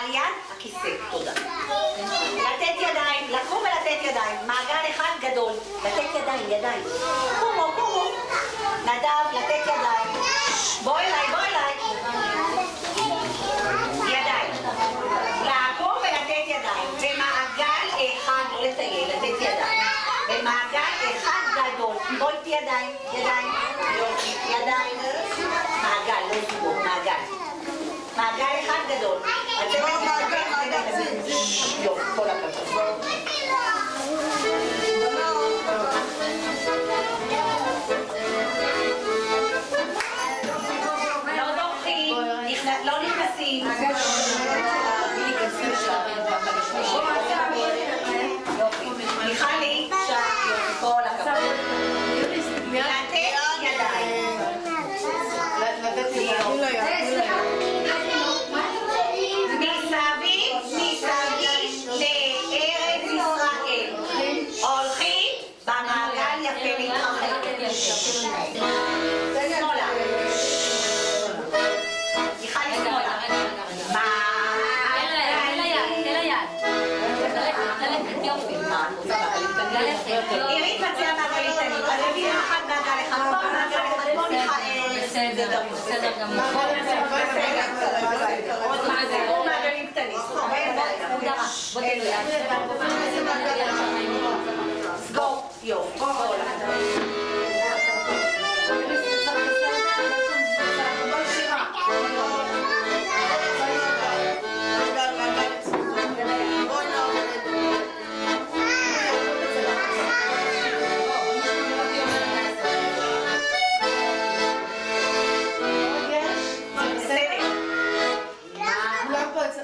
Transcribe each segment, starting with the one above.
היד, הכיסא. תודה. לתת ידיים, לקום ולתת ידיים. מעגל אחד גדול. לתת ידיים, ידיים. קומו, קומו. נדב, לתת ידיים. בוא אליי, בוא אליי. ידיים. לעקום ולתת ידיים. במעגל אחד, לא לטייל, לתת ידיים. במעגל אחד גדול. בואי איתי ידיים, ידיים. ידיים. מעגל, לא סיבור, מעגל. מעגל אחד גדול. יופי, כל הכבוד. לא דורכים, לא נכנסים. מיכלי, כל הכבוד. לתת ידיים. לתת ידיים. מסביב לארץ ישראל. הולכים במעגל יפה להתרחק. שמאלה. מיכלי שמאלה. עירית מציעה מעגלים קטנים. אז נביא אחד מעגל אחד פה, מעגל אחד פה, מיכאל. בסדר, בסדר גמור. עוד מעגלים קטנים. בוא תלו יד. סגור. יופי.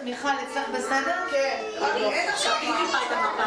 מיכל, אצלך בסדר? כן. אין עכשיו, היא טיפה את המפה.